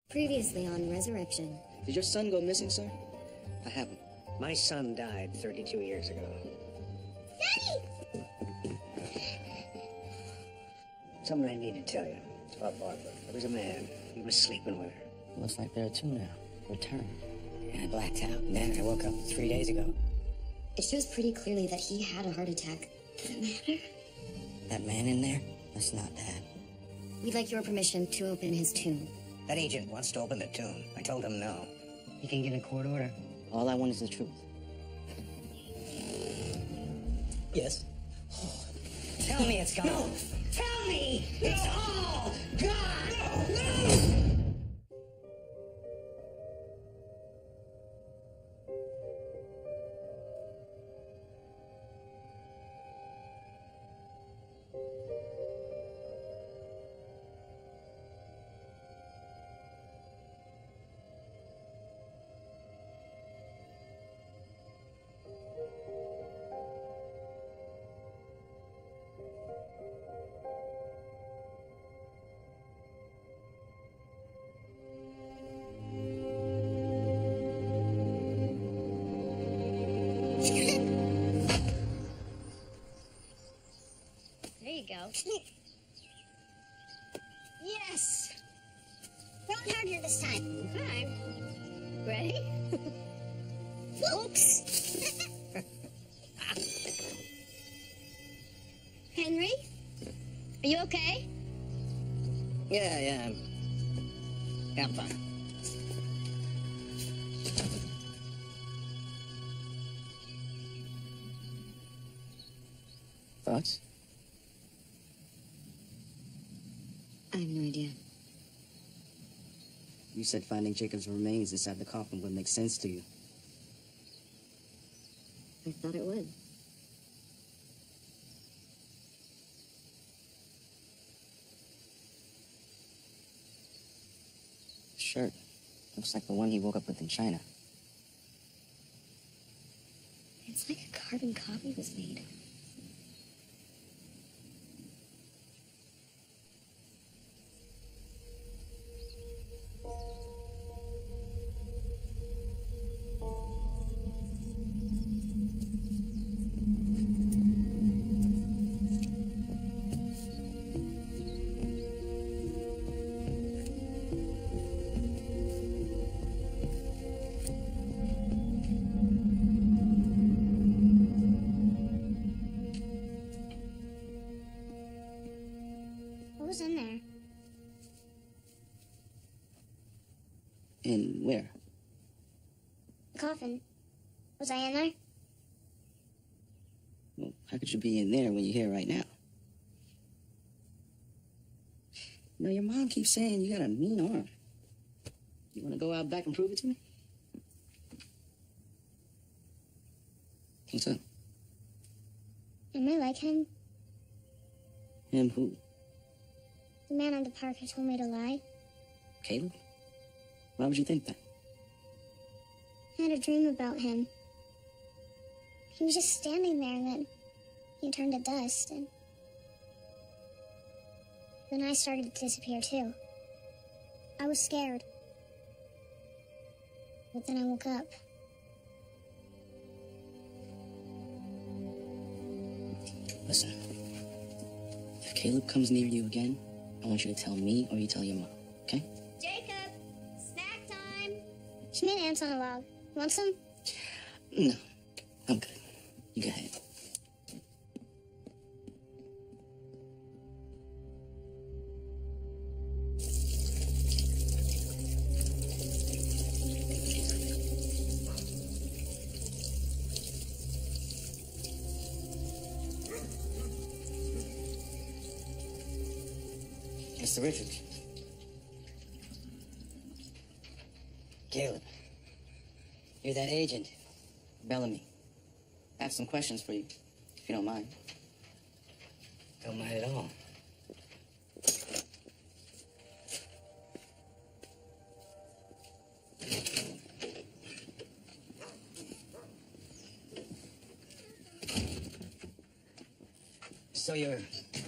Previously on Resurrection. Did your son go missing, sir? I haven't. My son died 32 years ago. Daddy! Something I need to tell you about Barbara. There was a man. He was sleeping with her. Looks like there are two now. Returned. Yeah, I blacked out. And then I woke up 3 days ago. It shows pretty clearly that he had a heart attack. Does it matter? That man in there? That's not Dad. We'd like your permission to open his tomb. That agent wants to open the tomb. I told him no. He can get a court order. All I want is the truth. Yes? Tell me it's gone. No! Tell me it's all gone! No! There you go. Yes! Don't harder this time. Fine. Ready? Oops! Henry? Are you okay? Yeah, I'm fine. Thoughts? I have no idea. You said finding Jacob's remains inside the coffin would make sense to you. I thought it would. Shirt. Looks like the one he woke up with in China. It's like a carbon copy was made. What was in there? In where? The coffin. Was I in there? Well, how could you be in there when you're here right now? You know, your mom keeps saying you got a mean arm. You want to go out back and prove it to me? What's up? Am I like him? Him who? The man at the park who told me to lie? Caleb? Why would you think that? I had a dream about him. He was just standing there, and then he turned to dust, and then I started to disappear too. I was scared. But then I woke up. Listen, if Caleb comes near you again, I want you to tell me or you tell your mom, okay? Jacob! Snack time! She made ants on a log. Want some? No, I'm good. You go ahead. Mr. Richards. Caleb. You're that agent. Bellamy. I have some questions for you, if you don't mind. Don't mind at all. So you're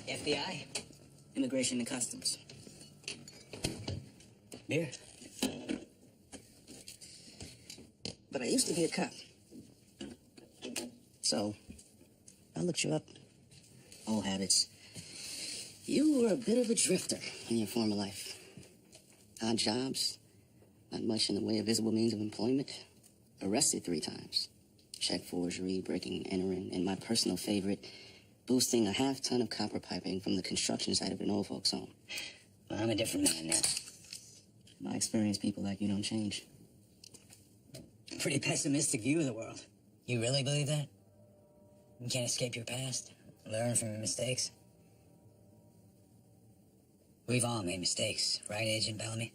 FBI? Immigration and Customs. Beer? but I used to be a cop. So, I looked you up. Old habits. You were a bit of a drifter in your former life. Odd jobs, not much in the way of visible means of employment. Arrested 3 times. Check forgery, breaking and entering, and my personal favorite, boosting a half-ton of copper piping from the construction site of an old folks' home. Well, I'm a different man now. My experience, people like you don't change. Pretty pessimistic view of the world. You really believe that? You can't escape your past? Learn from your mistakes? We've all made mistakes, right, Agent Bellamy?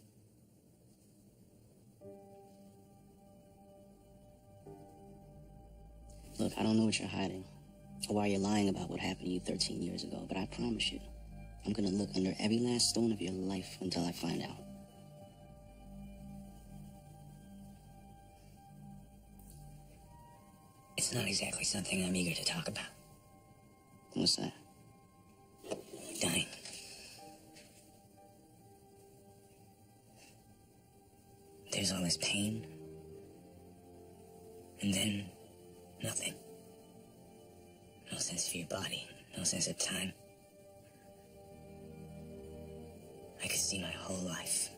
Look, I don't know what you're hiding, or why you're lying about what happened to you 13 years ago, but I promise you, I'm gonna look under every last stone of your life until I find out. It's not exactly something I'm eager to talk about. What's that? Dying. There's all this pain. And then, nothing. No sense of your body. No sense of time. I could see my whole life.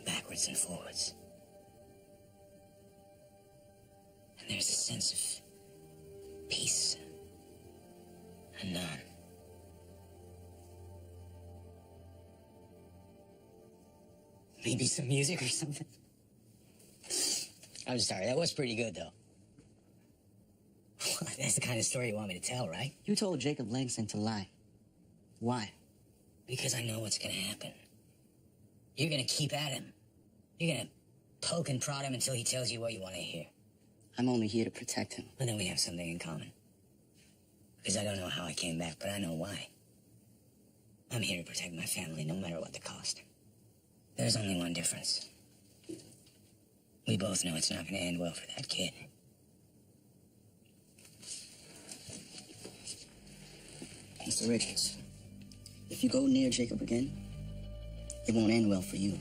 Backwards and forwards. And there's a sense of peace. And none. Maybe some music or something? I'm sorry, that was pretty good, though. That's the kind of story you want me to tell, right? You told Jacob Langston to lie. Why? Because I know what's gonna happen. You're gonna keep at him. You're gonna poke and prod him until he tells you what you want to hear. I'm only here to protect him. And then we have something in common. Because I don't know how I came back, but I know why. I'm here to protect my family, no matter what the cost. There's only one difference. We both know it's not going to end well for that kid. Mr. Richards, if you go near Jacob again, it won't end well for you.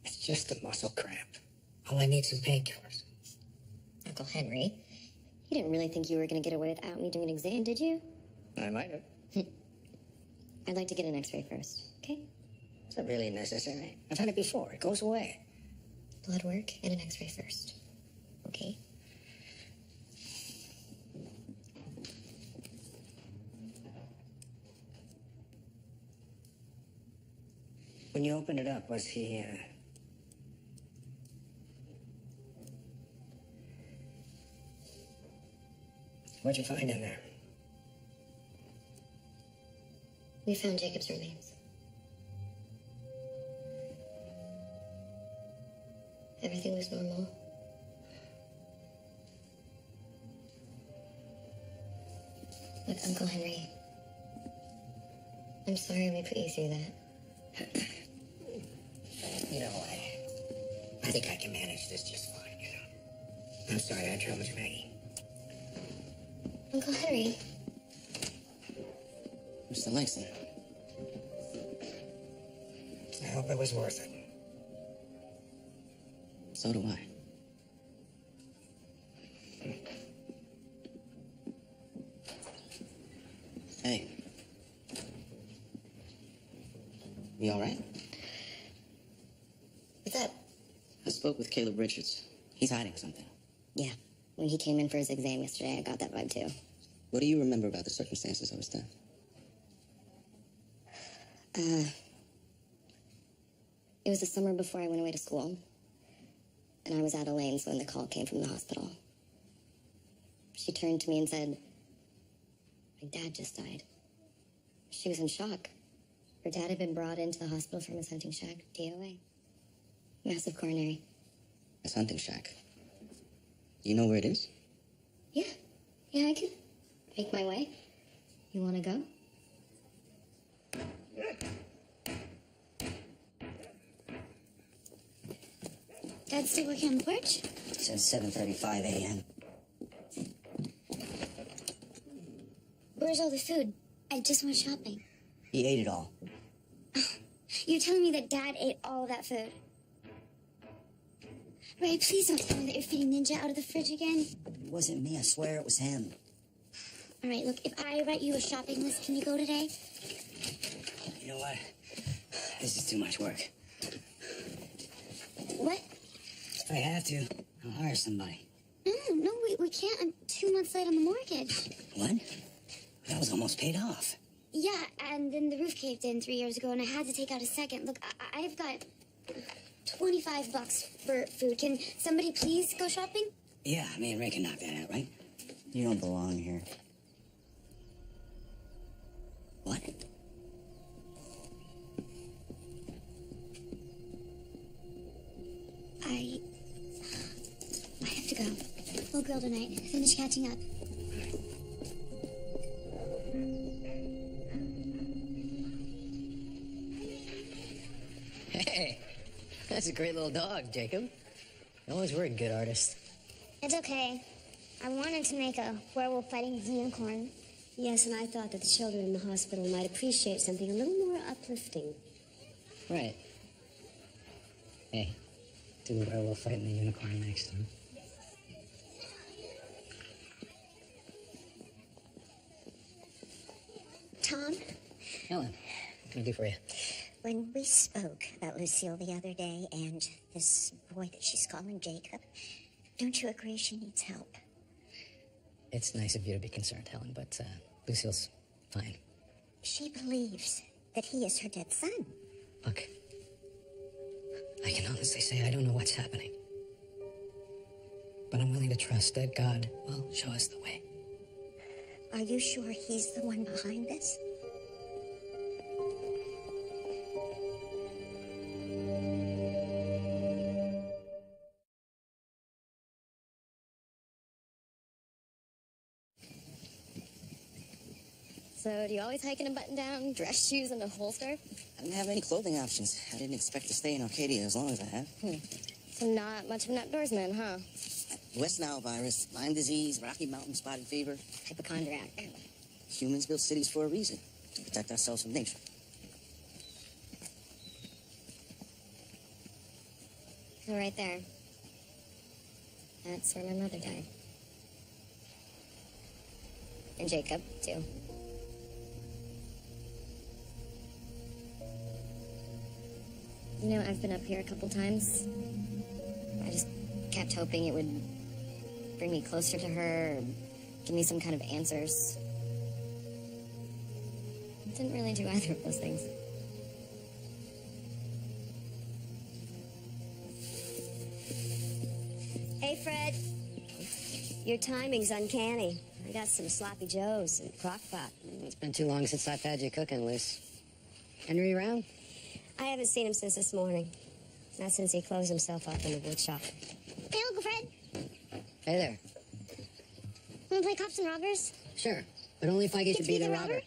It's just a muscle cramp. All I need is some painkillers. Uncle Henry, you didn't really think you were going to get away without me doing an exam, did you? I might have. I'd like to get an x-ray first, okay? Is that really necessary? I've had it before. It goes away. Blood work and an x-ray first, okay? When you opened it up, was he, What'd you find in there? We found Jacob's remains. Everything was normal. Look, Uncle Henry, I'm sorry we put you through that. You know, I think I can manage this just fine, you know. I'm sorry I troubled you, Maggie. Uncle Henry. Mr. Langston. I hope it was worth it. So do I. Hey. You all right? What's up? I spoke with Caleb Richards. He's hiding something. Yeah, when he came in for his exam yesterday, I got that vibe too. What do you remember about the circumstances of his death? It was the summer before I went away to school. And I was at Elaine's when the call came from the hospital. She turned to me and said, "My dad just died." She was in shock. Her dad had been brought into the hospital from his hunting shack, DOA. Massive coronary. His hunting shack. You know where it is? Yeah. Yeah, I can make my way. You want to go? Dad's still working on the porch? Since 7:35 a.m. Where's all the food? I just went shopping. He ate it all. You're telling me that Dad ate all of that food? Ray, please don't tell me that you're feeding Ninja out of the fridge again. It wasn't me, I swear it was him. All right, look, if I write you a shopping list, can you go today? You know what? This is too much work. What? If I have to, I'll hire somebody. No, we can't. I'm 2 months late on the mortgage. What? That was almost paid off. Yeah, and then the roof caved in 3 years ago, and I had to take out a second. Look, I've got $25 for food. Can somebody please go shopping? Yeah, me and Ray can knock that out, right? You don't belong here. What? I have to go. We'll grill tonight. Finish catching up. Hey, that's a great little dog, Jacob. You always were a good artist. It's okay. I wanted to make a werewolf fighting unicorn. Yes, and I thought that the children in the hospital might appreciate something a little more uplifting. Right. Hey, do the werewolf fighting the unicorn next time. Tom, Helen, what can I do for you? when we spoke about Lucille the other day and this boy that she's calling Jacob, don't you agree she needs help? It's nice of you to be concerned, Helen, but Lucille's fine. She believes that he is her dead son. Look, I can honestly say I don't know what's happening. But I'm willing to trust that God will show us the way. Are you sure he's the one behind this? So, do you always hike in a button-down, dress shoes, and a holster? I didn't have any clothing options. I didn't expect to stay in Arcadia as long as I have. So not much of an outdoorsman, huh? West Nile virus, Lyme disease, Rocky Mountain spotted fever. Hypochondriac. Humans build cities for a reason, to protect ourselves from nature. So right there. That's where my mother died. And Jacob, too. You know, I've been up here a couple times. I just kept hoping it would bring me closer to her, or give me some kind of answers. It didn't really do either of those things. Hey, Fred. Your timing's uncanny. I got some sloppy joes and crock pot. It's been too long since I've had you cooking, Liz. Henry around? I haven't seen him since this morning. Not since he closed himself up in the wood shop. Hey, Uncle Fred. Hey there. Want to play cops and robbers? Sure, but only if I get to be the robber. robber?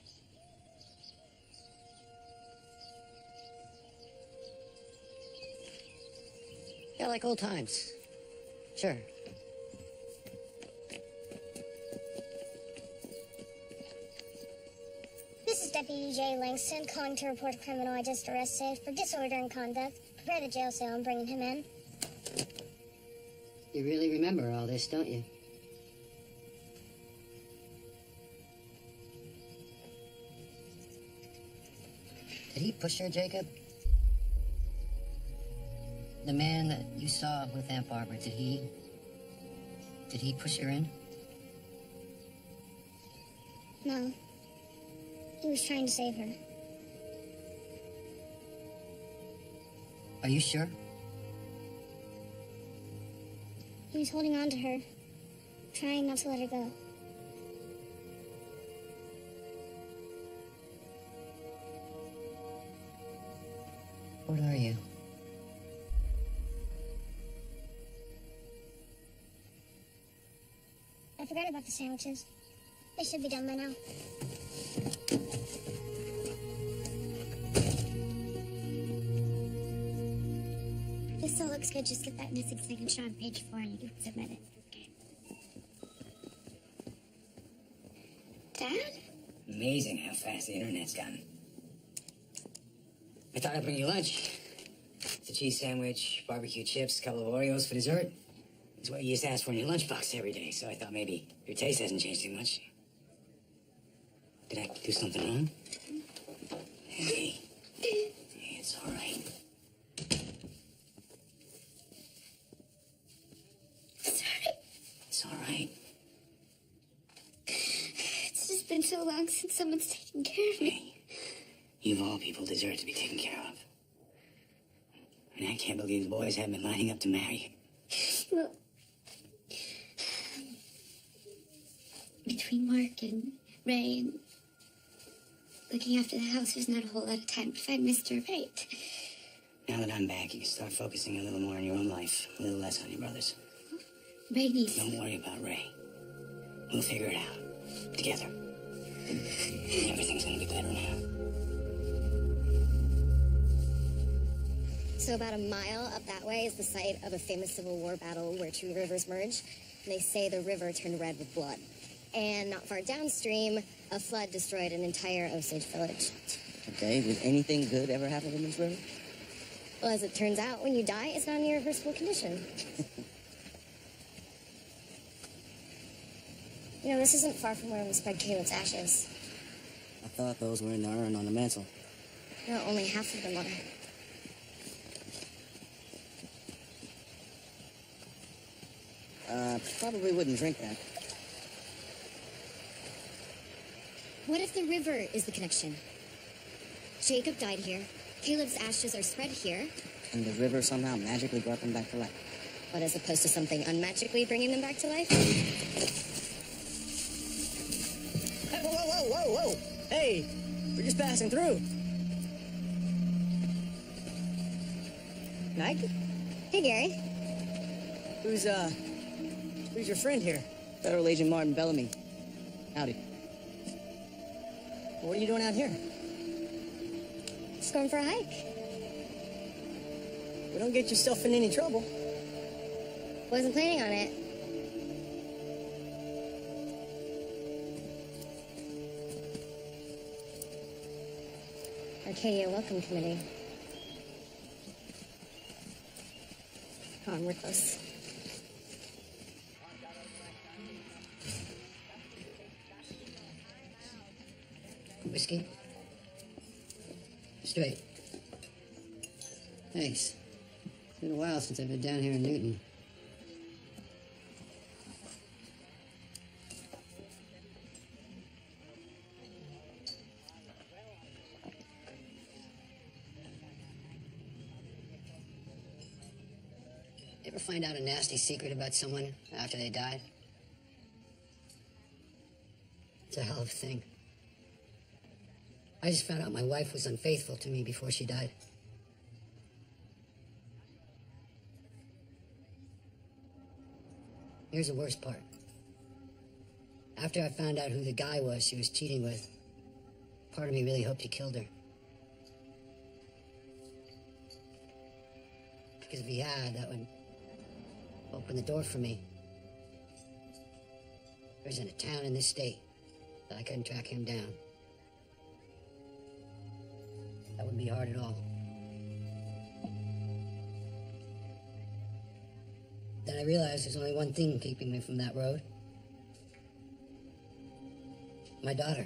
Yeah, like old times. Sure. This is Deputy J. Langston calling to report a criminal I just arrested for disorder and conduct. Prepare the jail cell. I'm bringing him in. You really remember all this, don't you? Did he push her, Jacob? The man that you saw with Aunt Barbara, did he push her in? No. He was trying to save her. Are you sure? He was holding on to her, trying not to let her go. What are you? forgot about the sandwiches. They should be done by now. This all looks good. Just get that missing signature on page 4 and you can submit it. Okay. Dad? Amazing how fast the internet's gotten. I thought I'd bring you lunch. It's a cheese sandwich, barbecue chips, a couple of Oreos for dessert. It's what you used to ask for in your lunchbox every day, so I thought maybe your taste hasn't changed too much. Did I do something wrong? Hey. Hey, it's all right. Sorry. It's all right. It's just been so long since someone's taken care of me. Hey, you of all people deserve to be taken care of. And I can't believe the boys haven't been lining up to marry you. Well, between Mark and Ray and looking after the house, there's not a whole lot of time to find Mr. Right. Now that I'm back, you can start focusing a little more on your own life, a little less on your brother's. Ray needs... Don't worry about Ray. We'll figure it out. Together. Everything's gonna be better now. So about a mile up that way is the site of a famous Civil War battle where two rivers merge. And they say the river turned red with blood. And not far downstream, a flood destroyed an entire Osage village. Okay, did anything good ever happen in this river? Well, as it turns out, when you die, it's not an irreversible condition. You know, this isn't far from where we spread Caleb's ashes. I thought those were in the urn on the mantle. No, only half of them are. Probably wouldn't drink that. What if the river is the connection? Jacob died here. Caleb's ashes are spread here. And the river somehow magically brought them back to life. But as opposed to something unmagically bringing them back to life? Hey, whoa! Hey, we're just passing through. Mike? Hey, Gary. Who's your friend here? Federal Agent Martin Bellamy. Howdy. What are you doing out here? Just going for a hike. Well, don't get yourself in any trouble. Wasn't planning on it. Arcadia Welcome Committee. Come on, we're close. Whiskey? Straight. Thanks. It's been a while since I've been down here in Newton. Ever find out a nasty secret about someone after they died? It's a hell of a thing. I just found out my wife was unfaithful to me before she died. Here's the worst part. After I found out who the guy was she was cheating with, part of me really hoped he killed her. Because if he had, that would open the door for me. There isn't a town in this state that I couldn't track him down. That wouldn't be hard at all. Then I realized there's only one thing keeping me from that road. My daughter.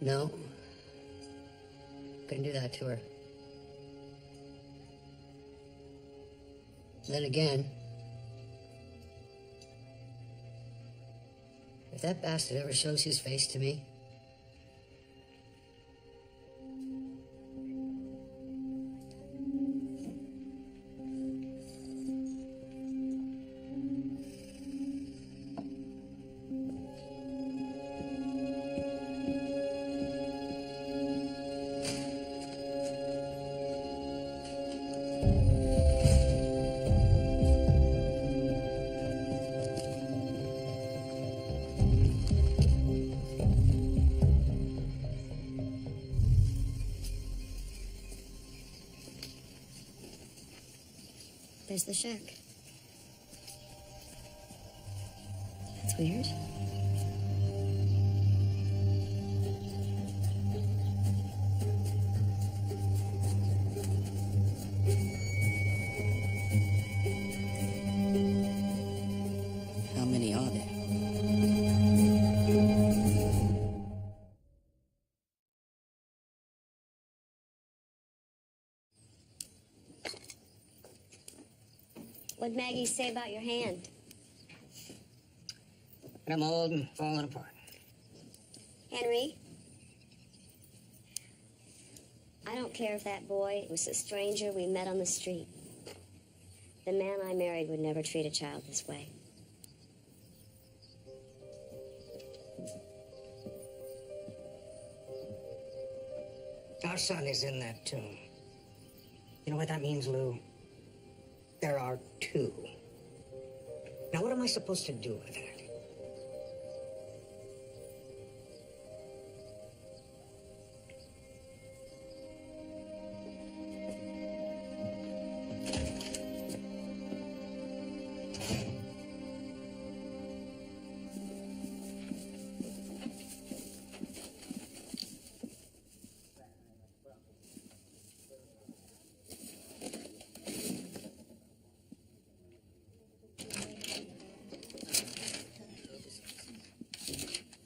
No. Couldn't do that to her. Then again, if that bastard ever shows his face to me, There's the shack. That's weird. How many are there? What'd Maggie say about your hand? But I'm old and falling apart. Henry? I don't care if that boy was a stranger we met on the street. The man I married would never treat a child this way. Our son is in that tomb. You know what that means, Lou? There are two. Now, what am I supposed to do with that?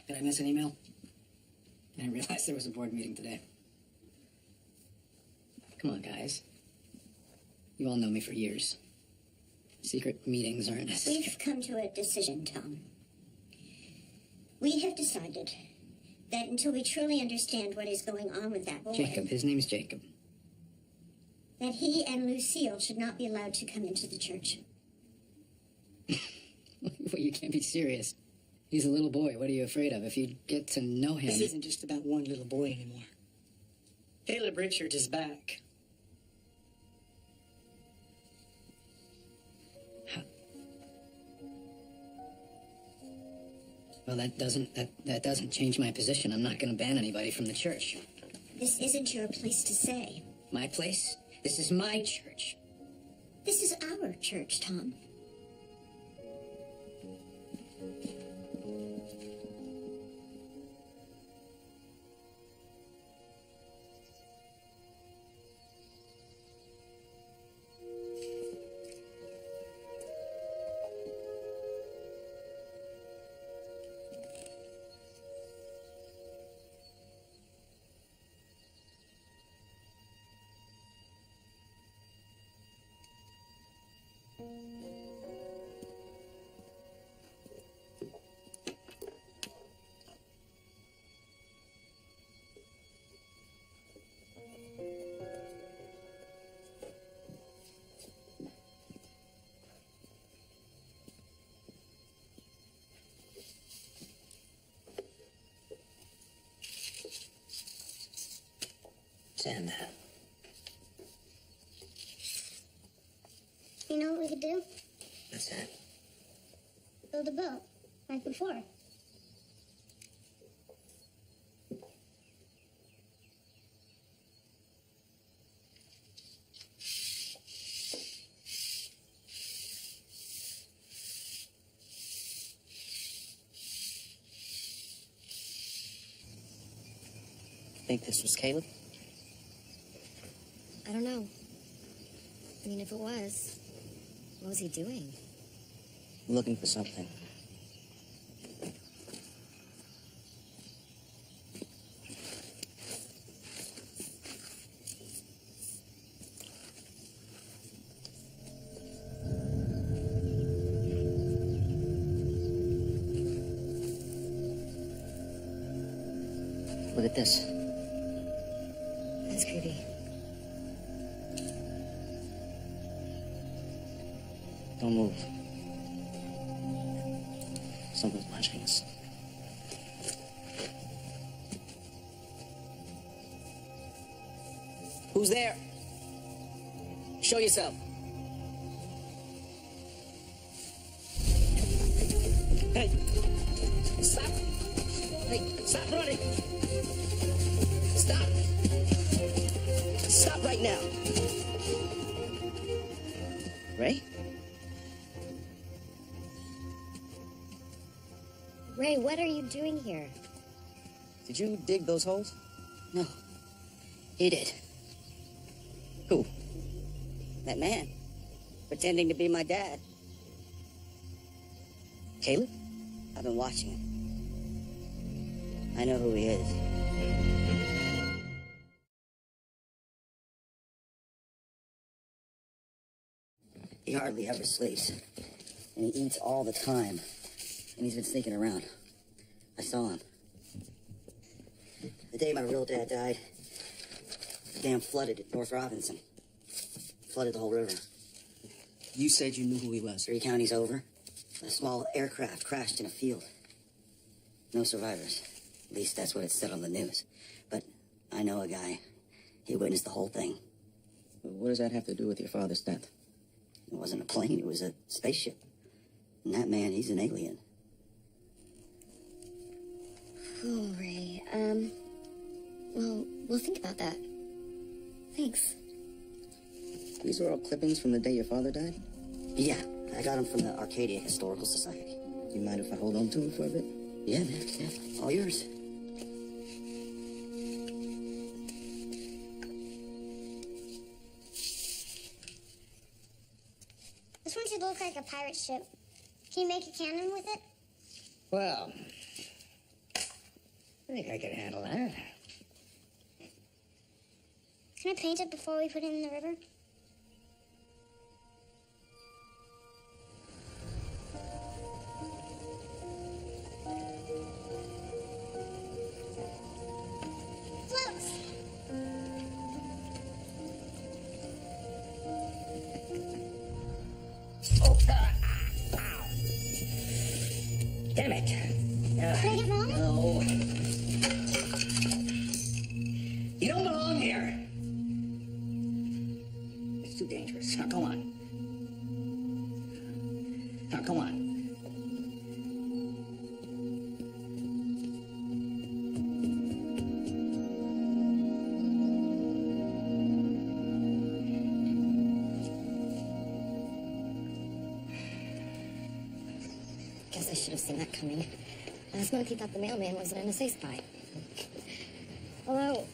Did I miss an email? I didn't realize there was a board meeting today. Come on, guys. You all know me for years. Secret meetings aren't necessary. We've come to a decision, Tom. We have decided that until we truly understand what is going on with that boy, Jacob, his name's Jacob. that he and Lucille should not be allowed to come into the church. Well, you can't be serious. He's a little boy. What are you afraid of? If you get to know him... This isn't just about one little boy anymore. Caleb Richards is back. Well, that doesn't change my position. I'm not going to ban anybody from the church. This isn't your place to say. My place? This is my church. This is our church, Tom. Send that. You know what we could do? What's that? Build a boat, like before. Think this was Caleb? I don't know. I mean, if it was, what was he doing? Looking for something. Look at this. That's creepy. Don't move. Someone's watching us. Who's there? Show yourself. Hey! Stop! Hey, stop running! Stop! Stop right now! Ray? Ray, what are you doing here? Did you dig those holes? No. He did. Who? That man. Pretending to be my dad. Caleb? I've been watching him. I know who he is. He hardly ever sleeps. And he eats all the time. And he's been sneaking around. I saw him. The day my real dad died, the dam flooded at North Robinson. Flooded the whole river. You said you knew who he was. 3 counties over. A small aircraft crashed in a field. No survivors. At least that's what it said on the news. But I know a guy. He witnessed the whole thing. What does that have to do with your father's death? It wasn't a plane, it was a spaceship. And that man, he's an alien. Oh, Ray, well, we'll think about that. Thanks. These are all clippings from the day your father died? Yeah, I got them from the Arcadia Historical Society. Do you mind if I hold on to them for a bit? Yeah, man, yeah. All yours. This one should look like a pirate ship. Can you make a cannon with it? Well, I think I can handle that. Can I paint it before we put it in the river? Floats! Oh, ow. Damn it. Did I get wrong? No. You don't belong here. It's too dangerous. Now, go on. Now, go on. Guess I should have seen that coming. Last month he thought the mailman was an NSA spy. Although,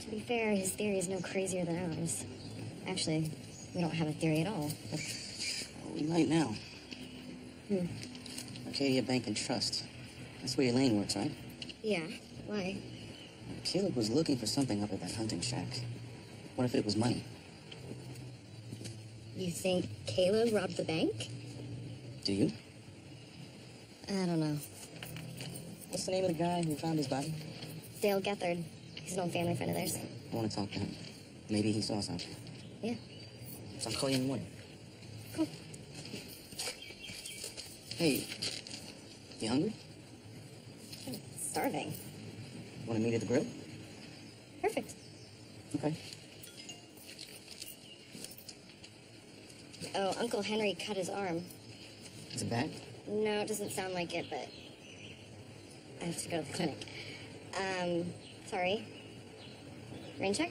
to be fair, his theory is no crazier than ours. Actually, we don't have a theory at all. We might now. Arcadia Bank and Trust. That's where Elaine works, right? Yeah, why? Caleb was looking for something up at that hunting shack. What if it was money? You think Caleb robbed the bank? Do you? I don't know. What's the name of the guy who found his body? Dale Gethard. He's an old family friend of theirs. I want to talk to him. Maybe he saw something. Yeah. So I'll call you in the morning. Cool. Hey, you hungry? I'm starving. Want to meet at the grill? Perfect. Okay. Oh, Uncle Henry cut his arm. Is it bad? No, it doesn't sound like it, but I have to go to the clinic. Sorry. Rain check?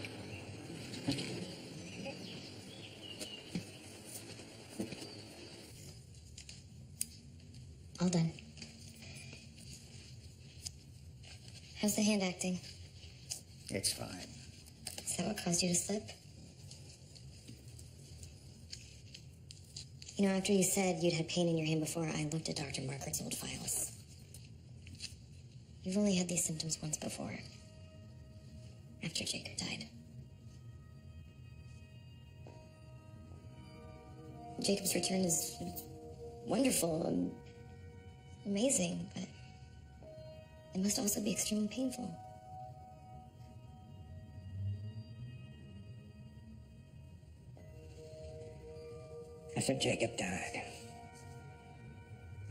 All done. How's the hand acting? It's fine. Is that what caused you to slip? You know, after you said you'd had pain in your hand before, I looked at Dr. Margaret's old files. You've only had these symptoms once before. After Jacob died. Jacob's return is wonderful and amazing, but it must also be extremely painful. After Jacob died,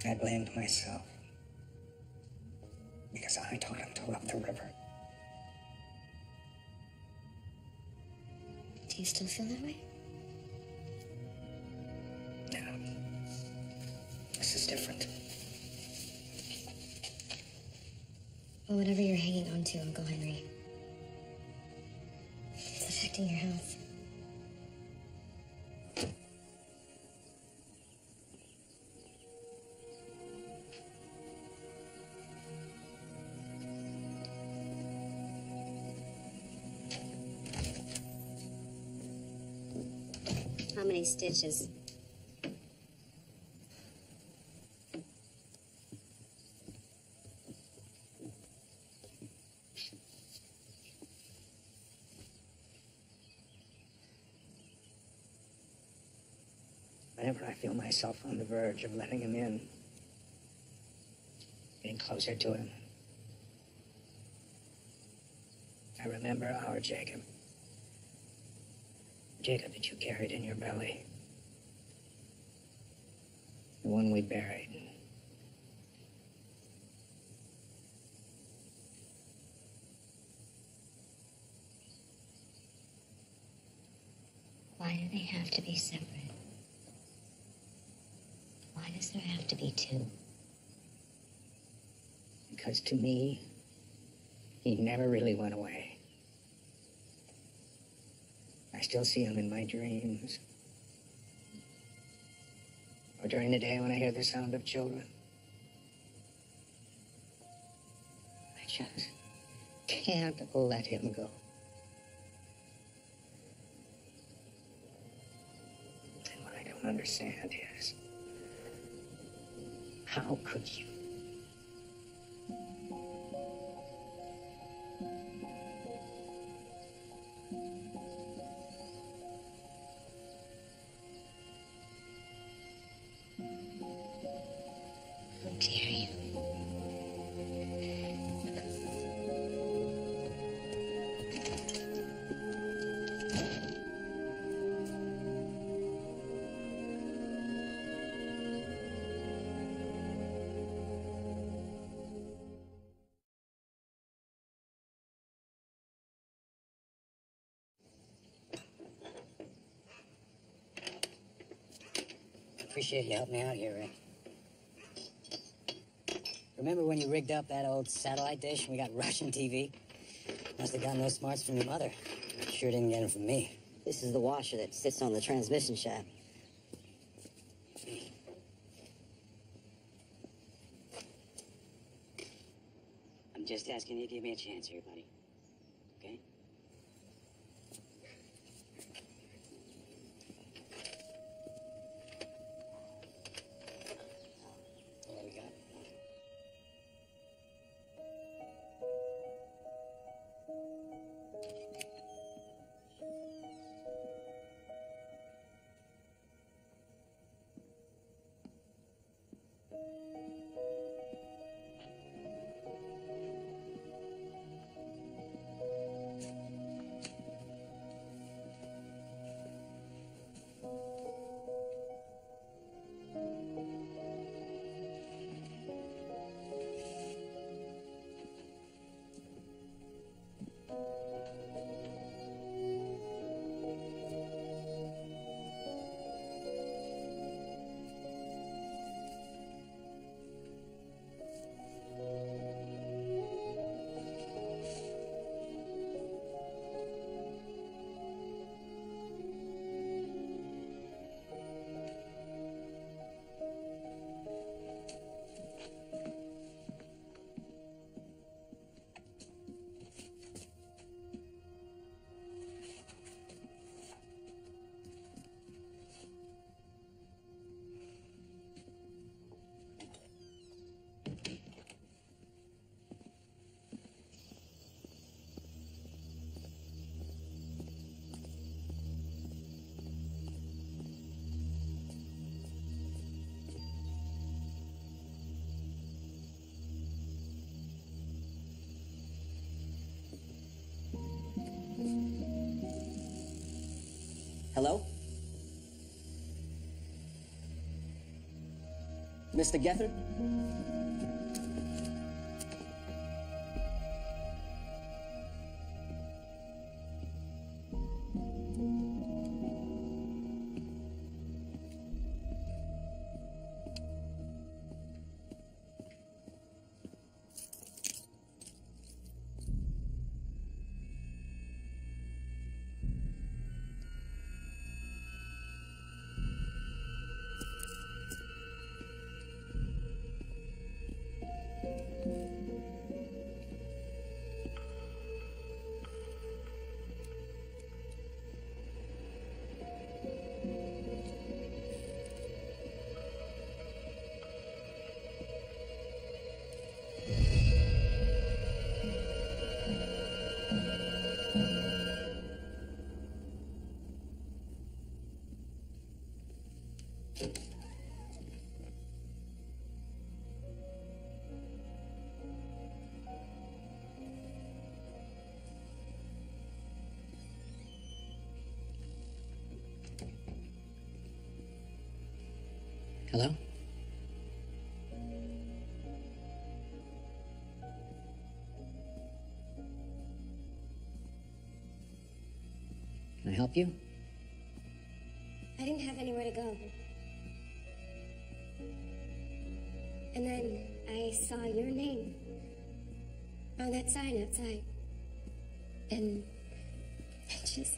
I blamed myself. Because I taught him to love the river. Do you still feel that way? No. This is different. Well, whatever you're hanging on to, Uncle Henry, it's affecting your health. many stitches. Whenever I feel myself on the verge of letting him in, getting closer to him, I remember our Jacob. Jacob that you carried in your belly. The one we buried. Why do they have to be separate? Why does there have to be two? Because to me, he never really went away. I still see him in my dreams. Or during the day when I hear the sound of children. I just can't let him go. And what I don't understand is, how could you? How dare you? Appreciate you helping me out here, Rick. Remember when you rigged up that old satellite dish and we got Russian TV? Must have gotten those smarts from your mother. Sure didn't get them from me. This is the washer that sits on the transmission shaft. I'm just asking you to give me a chance here, buddy. Okay? What do we got? Hello? Mr. Gethard? Hello? Can I help you? I didn't have anywhere to go. And then I saw your name on that sign outside. And I just...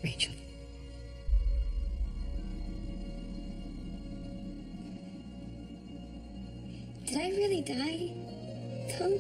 Rachel. Did I really die, Tom?